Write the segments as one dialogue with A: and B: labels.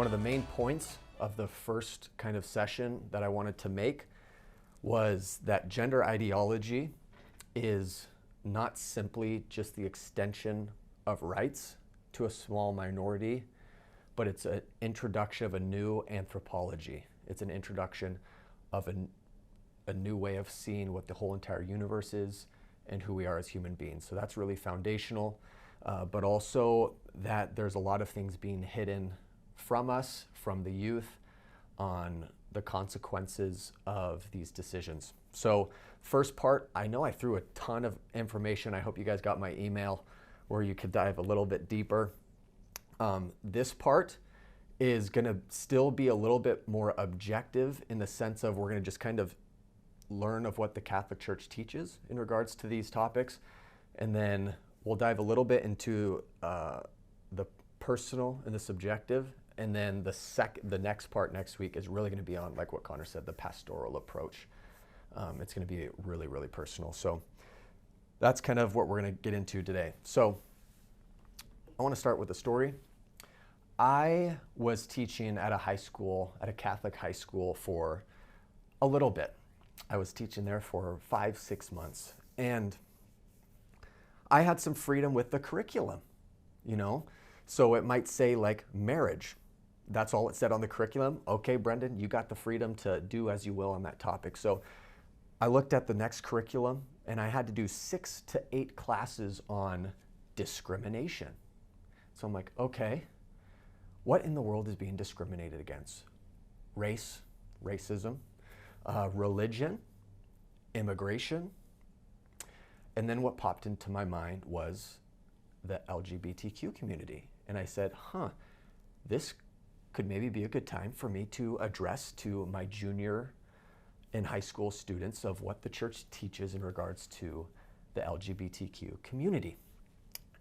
A: one of the main points of the first kind of session that I wanted to make was that gender ideology is not simply just the extension of rights to a small minority, but it's an introduction of a new anthropology. It's an introduction of a new way of seeing what the whole entire universe is and who we are as human beings. So that's really foundational, but also that there's a lot of things being hidden from us, from the youth, on the consequences of these decisions. So first part, I know I threw a ton of information. I hope you guys got my email where you could dive a little bit deeper. This part is gonna still be a little bit more objective in the sense of we're gonna just kind of learn of what the Catholic Church teaches in regards to these topics. And then we'll dive a little bit into the personal and the subjective. And then the next part next week is really gonna be on, like what Connor said, the pastoral approach. It's gonna be really, really personal. So that's kind of what we're gonna get into today. So I wanna start with a story. I was teaching at a high school, at a Catholic high school for a little bit. I was teaching there for 5-6 months. And I had some freedom with the curriculum, you know? So it might say like marriage. That's all it said on the curriculum. Okay, Brendan, you got the freedom to do as you will on that topic. So I looked at the next curriculum and I had to do 6 to 8 classes on discrimination. So I'm like, okay, what in the world is being discriminated against? Race, racism, religion, immigration. And then what popped into my mind was the LGBTQ community. And I said, this could maybe be a good time for me to address to my junior and high school students of what the church teaches in regards to the LGBTQ community.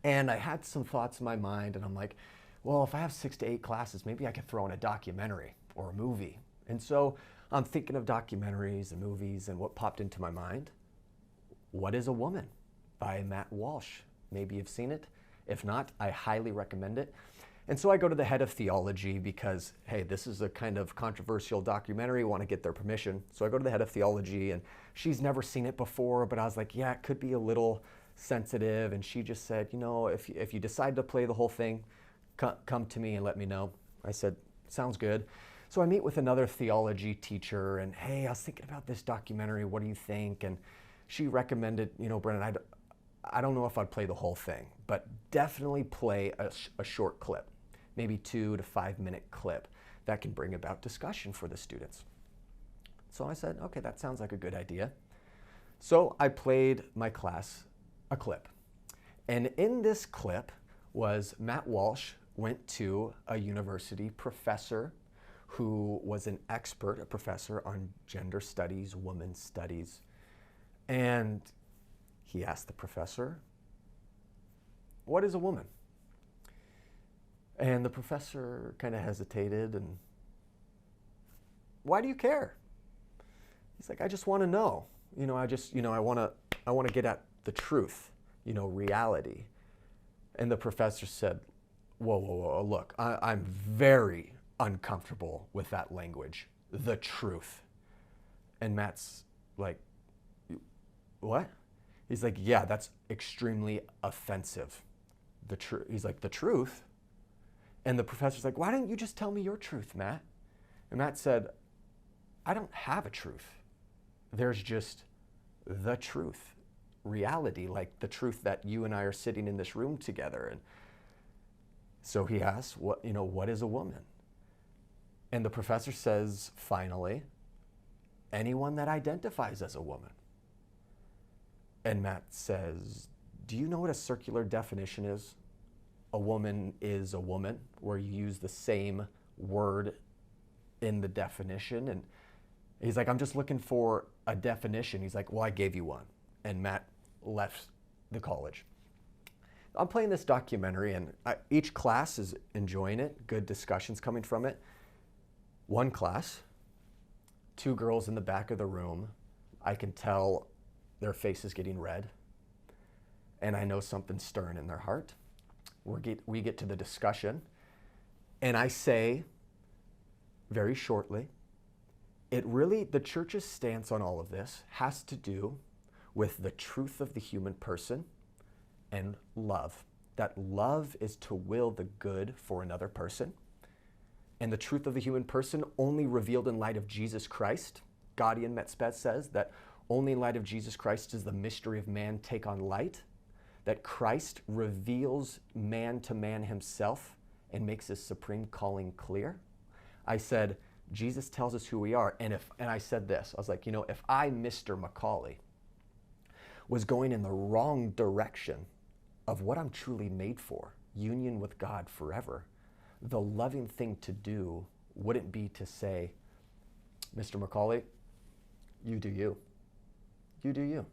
A: And I had some thoughts in my mind and I'm like, well, if I have 6 to 8 classes, maybe I could throw in a documentary or a movie. And so I'm thinking of documentaries and movies, and what popped into my mind, What is a Woman by Matt Walsh. Maybe you've seen it. If not, I highly recommend it. And so I go to the head of theology because, hey, this is a kind of controversial documentary, want to get their permission. So I go to the head of theology and she's never seen it before, but I was like, yeah, it could be a little sensitive. And she just said, you know, if you decide to play the whole thing, come to me and let me know. I said, sounds good. So I meet with another theology teacher and, hey, I was thinking about this documentary, what do you think? And she recommended, you know, Brennan, I don't know if I'd play the whole thing, but definitely play a short clip, maybe 2 to 5 minute clip that can bring about discussion for the students. So I said, okay, that sounds like a good idea. So I played my class a clip. And in this clip was Matt Walsh went to a university professor who was an expert, a professor on gender studies, women's studies. And he asked the professor, what is a woman? And the professor kind of hesitated and, why do you care? He's like, I just want to know. You know, I want to get at the truth, you know, reality. And the professor said, whoa, look, I'm very uncomfortable with that language, the truth. And Matt's like, what? He's like, yeah, that's extremely offensive. He's like, the truth? And the professor's like, why didn't you just tell me your truth, Matt? And Matt said, I don't have a truth. There's just the truth, reality, like the truth that you and I are sitting in this room together. And so he asks, what is a woman? And the professor says, finally, anyone that identifies as a woman. And Matt says, do you know what a circular definition is? A woman is a woman, where you use the same word in the definition. And he's like, I'm just looking for a definition. He's like, well, I gave you one. And Matt left the college. I'm playing this documentary and each class is enjoying it, good discussions coming from it. One class, 2 girls in the back of the room, I can tell their face is getting red and I know something's stirring in their heart. We get to the discussion and I say very shortly, the church's stance on all of this has to do with the truth of the human person and love. That love is to will the good for another person. And the truth of the human person only revealed in light of Jesus Christ. Gaudian Metspeth says that only in light of Jesus Christ does the mystery of man take on light. That Christ reveals man to man himself and makes his supreme calling clear. I said, Jesus tells us who we are. And I said this, I was like, if I, Mr. Macaulay, was going in the wrong direction of what I'm truly made for, union with God forever, the loving thing to do wouldn't be to say, Mr. Macaulay, you do you. You do you.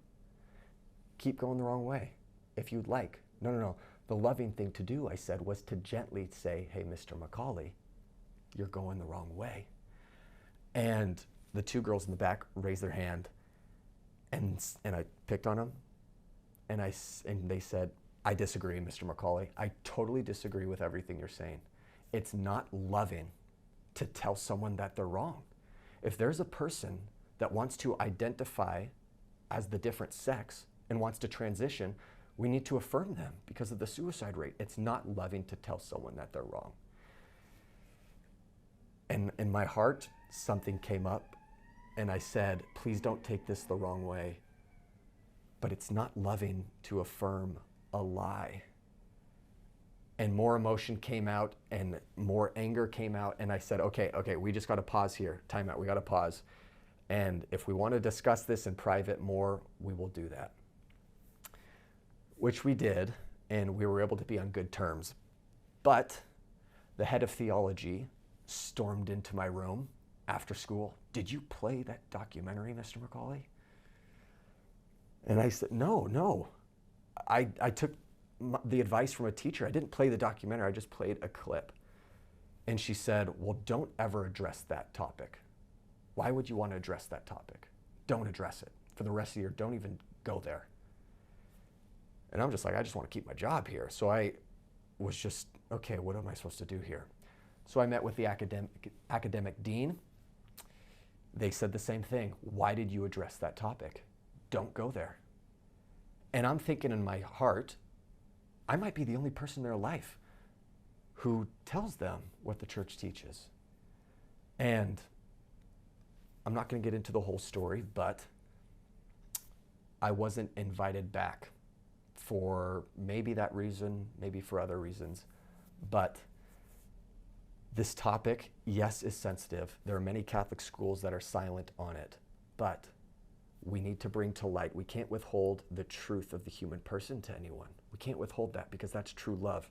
A: Keep going the wrong way if you'd like. No. The loving thing to do, I said, was to gently say, hey, Mr. Macaulay, you're going the wrong way. And the two girls in the back raised their hand, and I picked on them, and they said, I disagree, Mr. Macaulay. I totally disagree with everything you're saying. It's not loving to tell someone that they're wrong. If there's a person that wants to identify as the different sex and wants to transition, we need to affirm them because of the suicide rate. It's not loving to tell someone that they're wrong. And in my heart, something came up, and I said, please don't take this the wrong way, but it's not loving to affirm a lie. And more emotion came out and more anger came out, and I said, okay, we just got to pause here. Time out, we got to pause. And if we want to discuss this in private more, we will do that. Which we did, and we were able to be on good terms. But the head of theology stormed into my room after school. Did you play that documentary, Mr. Macaulay? And I said, no. I took the advice from a teacher. I didn't play the documentary, I just played a clip. And she said, well, don't ever address that topic. Why would you want to address that topic? Don't address it. For the rest of the year, don't even go there. And I'm just like, I just want to keep my job here. So I was just, okay, what am I supposed to do here? So I met with the academic dean. They said the same thing. Why did you address that topic? Don't go there. And I'm thinking in my heart, I might be the only person in their life who tells them what the church teaches. And I'm not going to get into the whole story, but I wasn't invited back for maybe that reason, maybe for other reasons. But this topic, yes, is sensitive. There are many Catholic schools that are silent on it, but we need to bring to light. We can't withhold the truth of the human person to anyone. We can't withhold that because that's true love.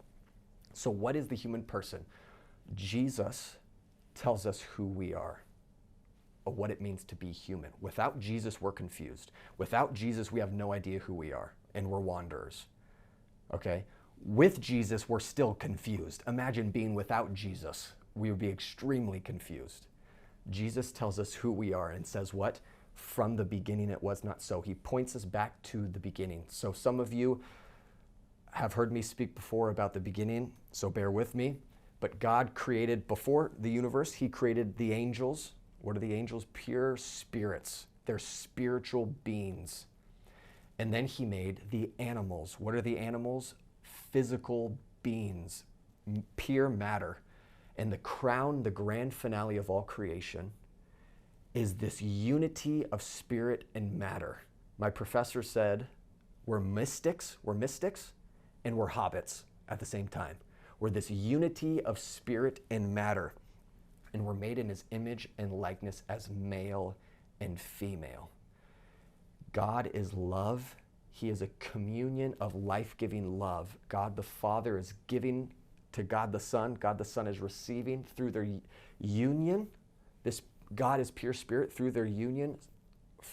A: So what is the human person? Jesus tells us who we are, or what it means to be human. Without Jesus, we're confused. Without Jesus, we have no idea who we are, and we're wanderers, okay? With Jesus, we're still confused. Imagine being without Jesus. We would be extremely confused. Jesus tells us who we are and says what? From the beginning it was not so. He points us back to the beginning. So some of you have heard me speak before about the beginning, so bear with me. But God created, before the universe, he created the angels. What are the angels? Pure spirits. They're spiritual beings. And then he made the animals. What are the animals? Physical beings, pure matter. And the crown, the grand finale of all creation, is this unity of spirit and matter. My professor said we're mystics, and we're hobbits at the same time. We're this unity of spirit and matter, and we're made in his image and likeness as male and female. God is love. He is a communion of life-giving love. God the Father is giving to God the Son. God the Son is receiving through their union. This God is pure spirit. Through their union,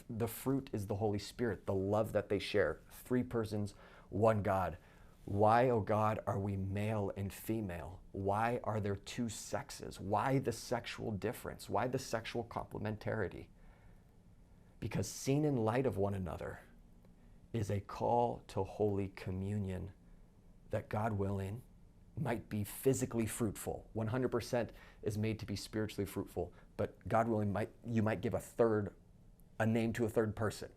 A: the fruit is the Holy Spirit, the love that they share. Three persons, one God. Why, oh God, are we male and female? Why are there two sexes? Why the sexual difference? Why the sexual complementarity? Because seen in light of one another is a call to holy communion that, God willing, might be physically fruitful. 100% is made to be spiritually fruitful, but God willing, you might give a name to a third person.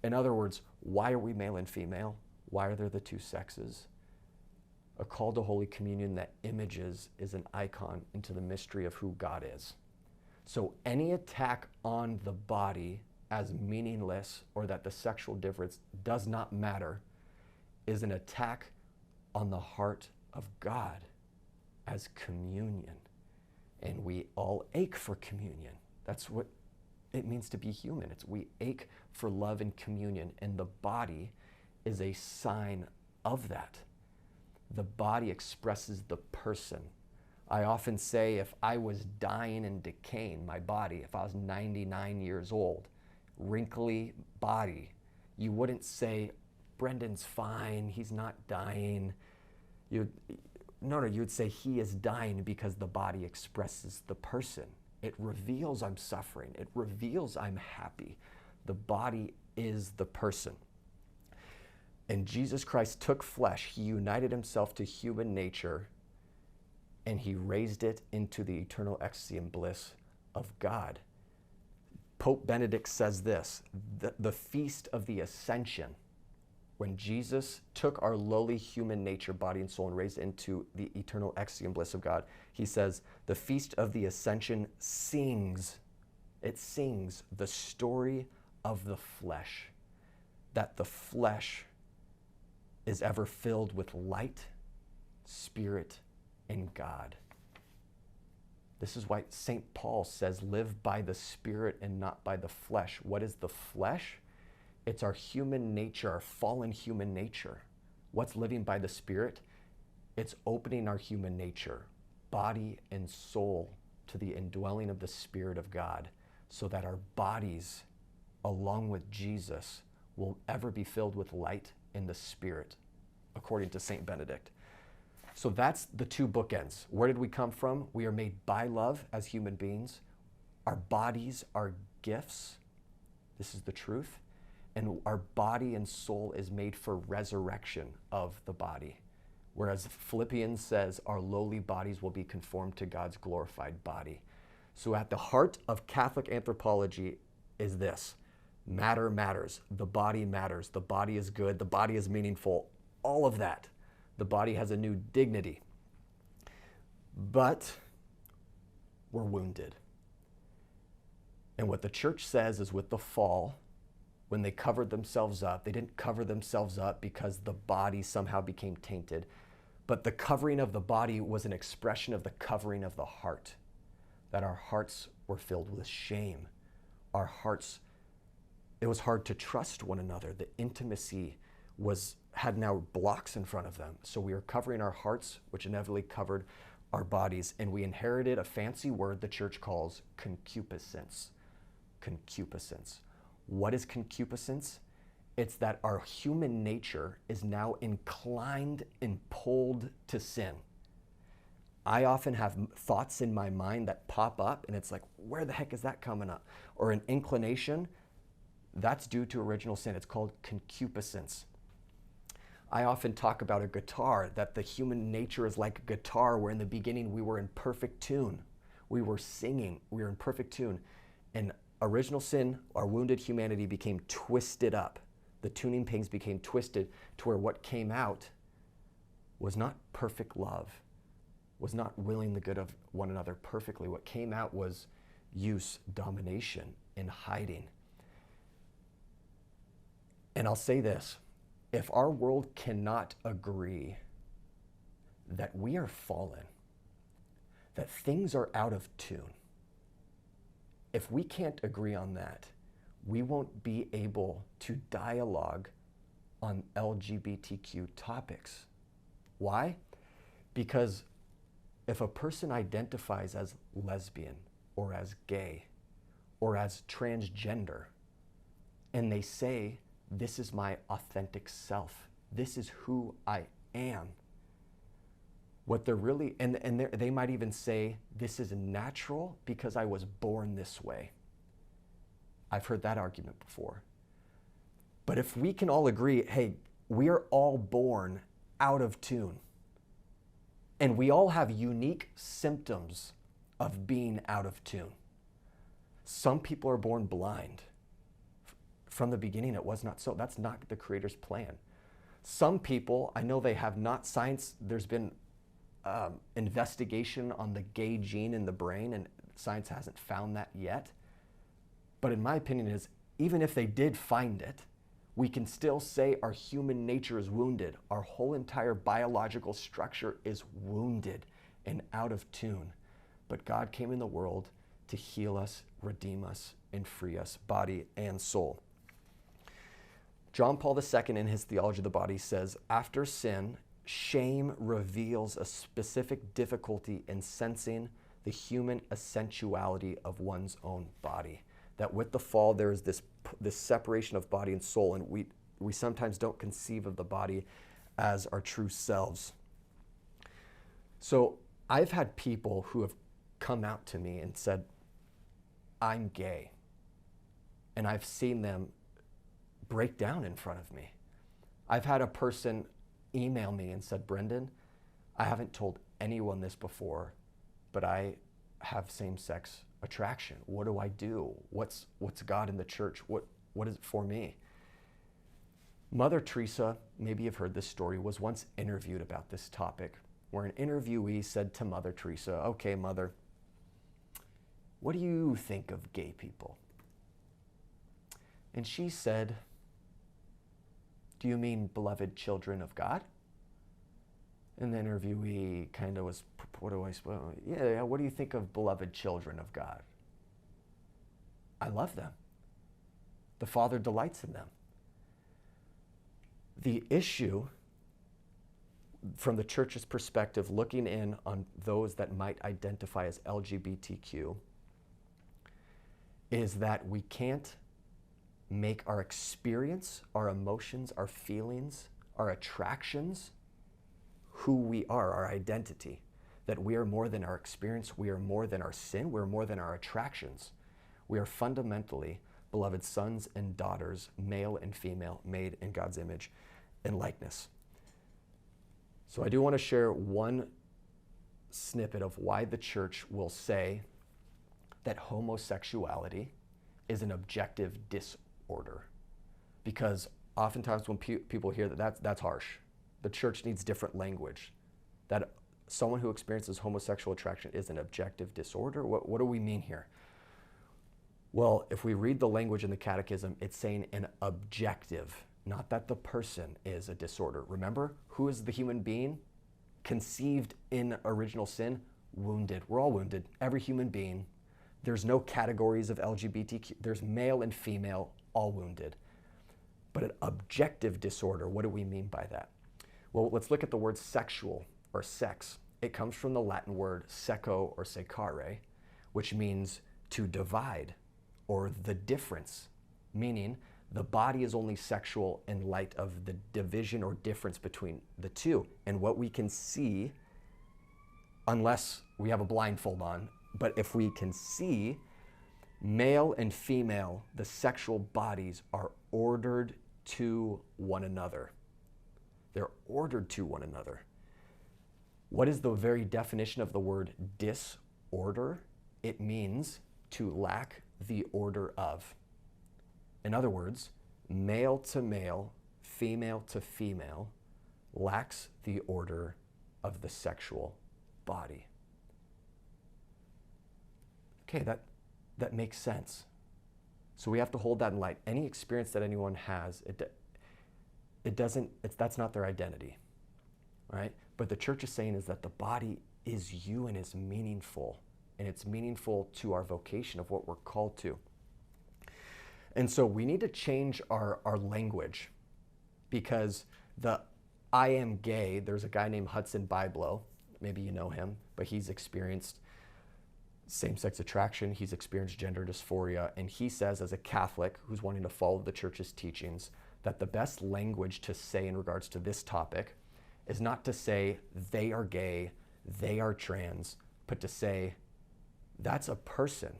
A: In other words, why are we male and female? Why are there the two sexes? A call to Holy Communion that images is an icon into the mystery of who God is. So any attack on the body as meaningless or that the sexual difference does not matter is an attack on the heart of God as communion. And we all ache for communion. That's what it means to be human. We ache for love and communion, and the body is a sign of that. The body expresses the person. I often say if I was dying and decaying, my body, if I was 99 years old, wrinkly body, you wouldn't say, Brendan's fine, he's not dying. You'd say he is dying because the body expresses the person. It reveals I'm suffering. It reveals I'm happy. The body is the person. And Jesus Christ took flesh. He united himself to human nature, and he raised it into the eternal ecstasy and bliss of God. Pope Benedict says this, the feast of the ascension, when Jesus took our lowly human nature, body and soul, and raised it into the eternal ecstasy and bliss of God, he says, the feast of the ascension sings the story of the flesh, that the flesh is ever filled with light, spirit, and God. This is why St. Paul says, live by the Spirit and not by the flesh. What is the flesh? It's our human nature, our fallen human nature. What's living by the Spirit? It's opening our human nature, body and soul, to the indwelling of the Spirit of God, so that our bodies, along with Jesus, will ever be filled with light in the Spirit, according to St. Benedict. So that's the two bookends. Where did we come from? We are made by love as human beings. Our bodies are gifts. This is the truth. And our body and soul is made for resurrection of the body. Whereas Philippians says our lowly bodies will be conformed to God's glorified body. So at the heart of Catholic anthropology is this: matter matters. The body matters. The body is good. The body is meaningful. All of that. The body has a new dignity. But we're wounded. And what the church says is with the fall, when they covered themselves up, they didn't cover themselves up because the body somehow became tainted, but the covering of the body was an expression of the covering of the heart, that our hearts were filled with shame. Our hearts, it was hard to trust one another. The intimacy had now blocks in front of them. So we were covering our hearts, which inevitably covered our bodies, and we inherited a fancy word the church calls concupiscence. Concupiscence. What is concupiscence? It's that our human nature is now inclined and pulled to sin. I often have thoughts in my mind that pop up, and it's like, where the heck is that coming up? Or an inclination, that's due to original sin. It's called concupiscence. I often talk about a guitar, that the human nature is like a guitar, where in the beginning we were in perfect tune. We were singing, we were in perfect tune. And original sin, our wounded humanity, became twisted up. The tuning pegs became twisted to where what came out was not perfect love, was not willing the good of one another perfectly. What came out was use, domination, and hiding. And I'll say this, if our world cannot agree that we are fallen, that things are out of tune, if we can't agree on that, we won't be able to dialogue on LGBTQ topics. Why? Because if a person identifies as lesbian or as gay or as transgender, and they say, this is my authentic self, this is who I am, what they're really, and they might even say, this is natural because I was born this way. I've heard that argument before. But if we can all agree, hey, we are all born out of tune. And we all have unique symptoms of being out of tune. Some people are born blind. From the beginning, it was not so. That's not the Creator's plan. Some people, I know they have not science. There's been investigation on the gay gene in the brain, and science hasn't found that yet. But in my opinion is, even if they did find it, we can still say our human nature is wounded. Our whole entire biological structure is wounded and out of tune. But God came in the world to heal us, redeem us, and free us, body and soul. John Paul II, in his Theology of the Body, says, after sin, shame reveals a specific difficulty in sensing the human essentiality of one's own body. That with the fall, there is this separation of body and soul, and we sometimes don't conceive of the body as our true selves. So I've had people who have come out to me and said, I'm gay. And I've seen them break down in front of me. I've had a person email me and said, Brendan, I haven't told anyone this before, but I have same-sex attraction. What do I do? What's God in the church? What is it for me? Mother Teresa, maybe you've heard this story, was once interviewed about this topic, where an interviewee said to Mother Teresa, okay, Mother, what do you think of gay people? And she said, do you mean beloved children of God? And the interviewee kind of was, what do I suppose? Yeah, what do you think of beloved children of God? I love them. The Father delights in them. The issue, from the church's perspective, looking in on those that might identify as LGBTQ, is that we can't make our experience, our emotions, our feelings, our attractions, who we are, our identity. That we are more than our experience, we are more than our sin, we're more than our attractions. We are fundamentally beloved sons and daughters, male and female, made in God's image and likeness. So I do want to share one snippet of why the church will say that homosexuality is an objective disorder. Because oftentimes when people hear that's harsh. The church needs different language. That someone who experiences homosexual attraction is an objective disorder. What do we mean here? Well, if we read the language in the Catechism, it's saying an objective, not that the person is a disorder. Remember, who is the human being? Conceived in original sin, wounded. We're all wounded, every human being. There's no categories of LGBTQ. There's male and female, all wounded. But an objective disorder, what do we mean by that? Well, let's look at the word sexual or sex. It comes from the Latin word seco or secare, which means to divide or the difference, meaning the body is only sexual in light of the division or difference between the two. And what we can see, unless we have a blindfold on, but if we can see, male and female, the sexual bodies are ordered to one another. They're ordered to one another. What is the very definition of the word disorder? It means to lack the order of. In other words, male to male, female to female, lacks the order of the sexual body. Okay, that makes sense. So we have to hold that in light. Any experience that anyone has, that's not their identity, right? But the church is saying is that the body is you and is meaningful, and it's meaningful to our vocation of what we're called to. And so we need to change our language, because the I am gay, there's a guy named Hudson Byblow, maybe you know him, but he's experienced same-sex attraction, he's experienced gender dysphoria, and he says, as a Catholic who's wanting to follow the church's teachings, that the best language to say in regards to this topic is not to say they are gay, they are trans, but to say that's a person,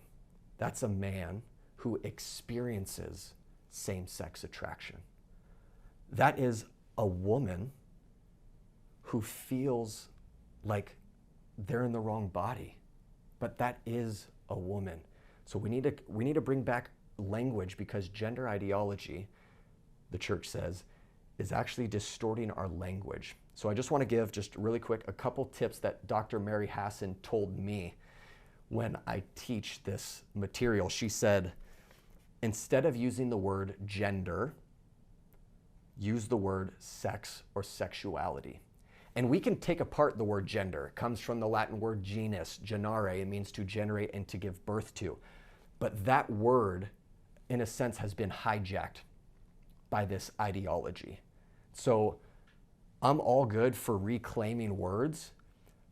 A: that's a man who experiences same-sex attraction. That is a woman who feels like they're in the wrong body, but that is a woman. So we need to bring back language, because gender ideology, the church says, is actually distorting our language. So I just want to give, just really quick, a couple tips that Dr. Mary Hassan told me when I teach this material. She said, instead of using the word gender, use the word sex or sexuality. And we can take apart the word gender. It comes from the Latin word genus, generare. It means to generate and to give birth to. But that word, in a sense, has been hijacked by this ideology. So I'm all good for reclaiming words,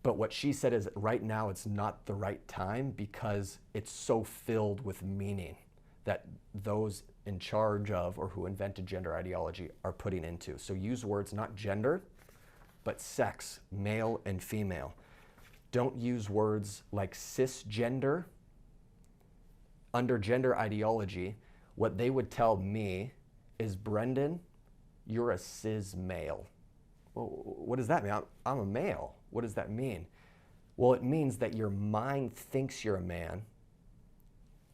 A: but what she said is right now it's not the right time, because it's so filled with meaning that those in charge of, or who invented gender ideology, are putting into. So use words not gender, but sex, male and female. Don't use words like cisgender. Under gender ideology, what they would tell me is, Brendan, you're a cis male. Well, what does that mean? I'm a male. What does that mean? Well, it means that your mind thinks you're a man.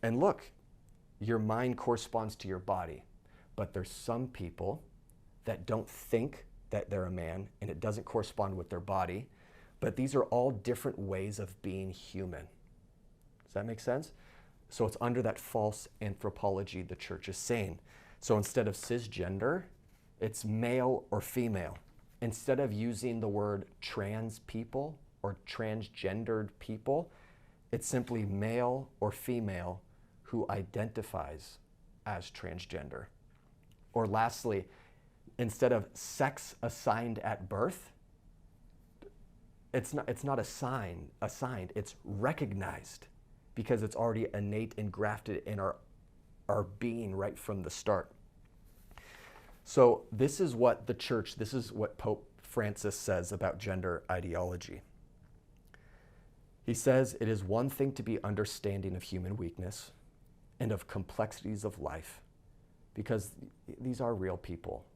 A: And look, your mind corresponds to your body. But there's some people that don't think that they're a man, and it doesn't correspond with their body. But these are all different ways of being human. Does that make sense? So it's under that false anthropology the church is saying. So instead of cisgender, it's male or female. Instead of using the word trans people or transgendered people, it's simply male or female who identifies as transgender. Or lastly, instead of sex assigned at birth, it's not assigned, it's recognized, because it's already innate and grafted in our being right from the start. So this is what the church, this is what Pope Francis says about gender ideology. He says, it is one thing to be understanding of human weakness and of complexities of life, because these are real people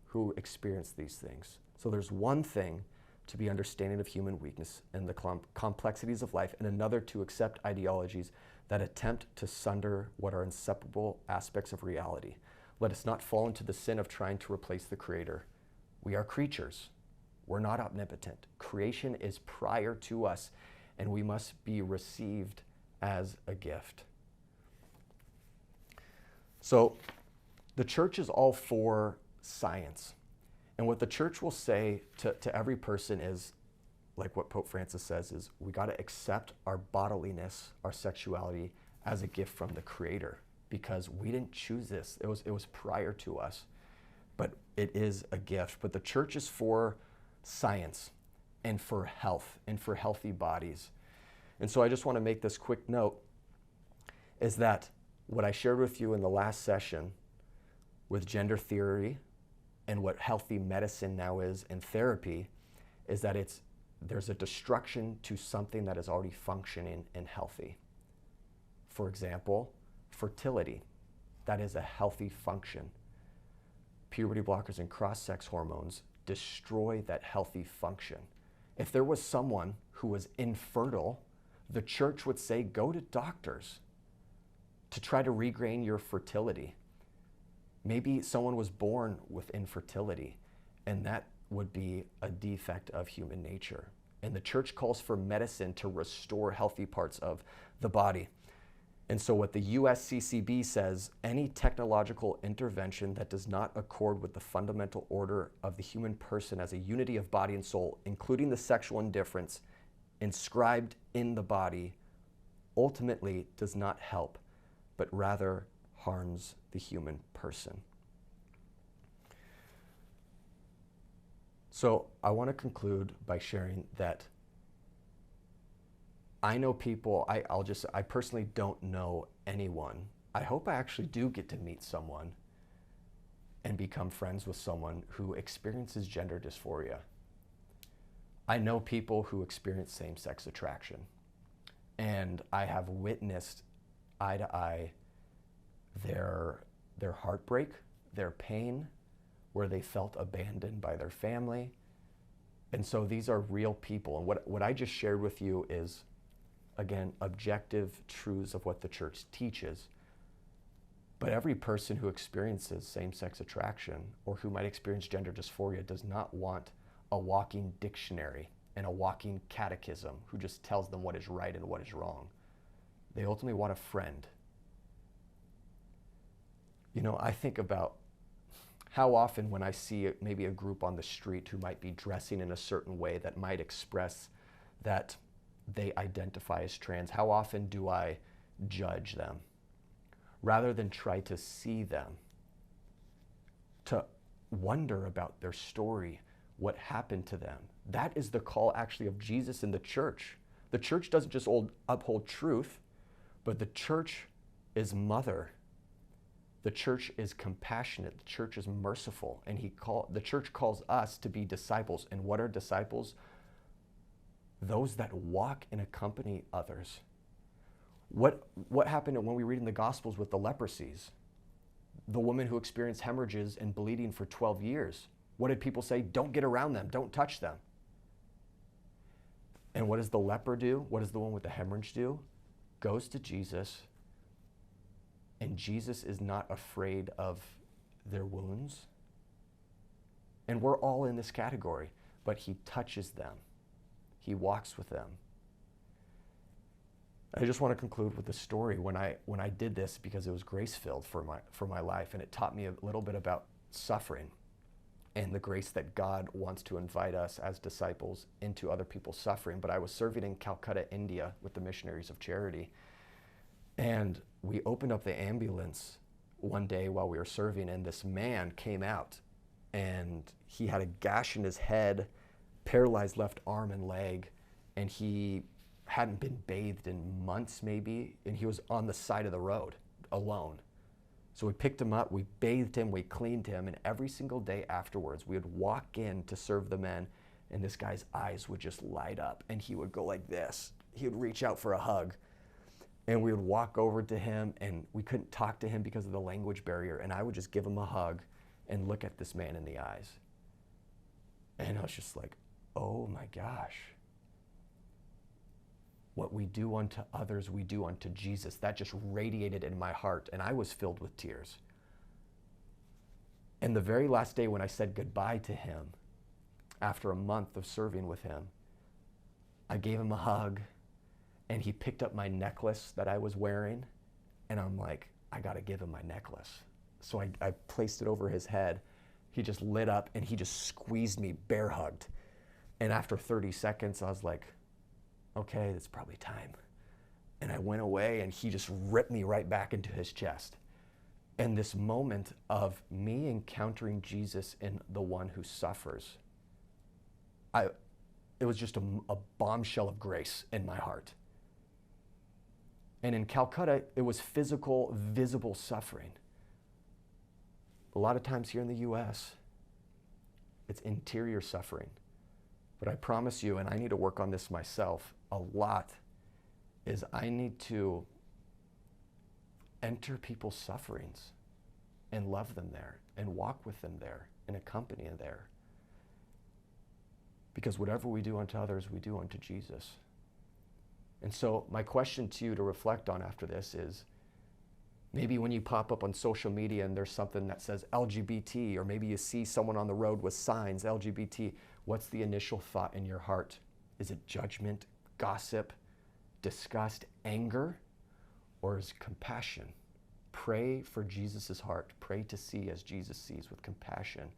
A: who experience these things. So there's one thing to be understanding of human weakness and the complexities of life, and another to accept ideologies that attempt to sunder what are inseparable aspects of reality. Let us not fall into the sin of trying to replace the Creator. We are creatures. We're not omnipotent. Creation is prior to us, and we must be received as a gift. So the church is all for science. And what the church will say to every person is, like what Pope Francis says, is we got to accept our bodiliness, our sexuality, as a gift from the Creator, because we didn't choose this. It was prior to us, but it is a gift. But the church is for science and for health and for healthy bodies. And so I just want to make this quick note, is that what I shared with you in the last session with gender theory and what healthy medicine now is and therapy, is that there's a destruction to something that is already functioning and healthy. For example, fertility. That is a healthy function. Puberty blockers and cross-sex hormones destroy that healthy function. If there was someone who was infertile, the church would say, go to doctors to try to regain your fertility. Maybe someone was born with infertility, and that would be a defect of human nature. And the church calls for medicine to restore healthy parts of the body. And so what the USCCB says, any technological intervention that does not accord with the fundamental order of the human person as a unity of body and soul, including the sexual indifference inscribed in the body, ultimately does not help, but rather harms the human person. So I want to conclude by sharing that I know people, I personally don't know anyone. I hope I actually do get to meet someone and become friends with someone who experiences gender dysphoria. I know people who experience same-sex attraction, and I have witnessed eye to eye their heartbreak, their pain, where they felt abandoned by their family. And so these are real people. And what I just shared with you is, again, objective truths of what the church teaches. But every person who experiences same-sex attraction or who might experience gender dysphoria does not want a walking dictionary and a walking catechism who just tells them what is right and what is wrong. They ultimately want a friend. You know, I think about how often when I see maybe a group on the street who might be dressing in a certain way that might express that they identify as trans, how often do I judge them rather than try to see them, to wonder about their story, what happened to them. That is the call actually of Jesus in the church. The church doesn't just uphold truth, but the church is mother. The church is compassionate. The church is merciful. And the church calls us to be disciples. And what are disciples? Those that walk and accompany others. What happened when we read in the Gospels with the leprosies? The woman who experienced hemorrhages and bleeding for 12 years. What did people say? Don't get around them. Don't touch them. And what does the leper do? What does the one with the hemorrhage do? Goes to Jesus. And Jesus is not afraid of their wounds. And we're all in this category, but he touches them. He walks with them. I just want to conclude with a story when I did this, because it was grace-filled for my life, and it taught me a little bit about suffering and the grace that God wants to invite us as disciples into other people's suffering. But I was serving in Calcutta, India with the Missionaries of Charity. And we opened up the ambulance one day while we were serving, and this man came out, and he had a gash in his head, paralyzed left arm and leg, and he hadn't been bathed in months maybe, and he was on the side of the road alone. So we picked him up, we bathed him, we cleaned him, and every single day afterwards, we would walk in to serve the men, and this guy's eyes would just light up, and he would go like this. He would reach out for a hug. And we would walk over to him, and we couldn't talk to him because of the language barrier. And I would just give him a hug and look at this man in the eyes. And I was just like, oh my gosh. What we do unto others, we do unto Jesus. That just radiated in my heart, and I was filled with tears. And the very last day when I said goodbye to him, after a month of serving with him, I gave him a hug. And he picked up my necklace that I was wearing, and I'm like, I gotta give him my necklace. So I placed it over his head. He just lit up, and he just squeezed me, bear hugged. And after 30 seconds, I was like, okay, it's probably time. And I went away, and he just ripped me right back into his chest. And this moment of me encountering Jesus in the one who suffers, it was just a bombshell of grace in my heart. And in Calcutta, it was physical, visible suffering. A lot of times here in the US, it's interior suffering. But I promise you, and I need to work on this myself a lot, is I need to enter people's sufferings and love them there and walk with them there and accompany them there. Because whatever we do unto others, we do unto Jesus. And so my question to you to reflect on after this is, maybe when you pop up on social media and there's something that says LGBT, or maybe you see someone on the road with signs LGBT, what's the initial thought in your heart? Is it judgment, gossip, disgust, anger, or is it compassion? Pray for Jesus' heart. Pray to see as Jesus sees, with compassion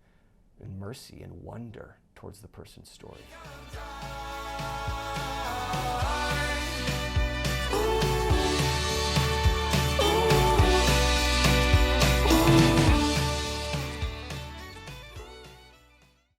A: and mercy and wonder towards the person's story.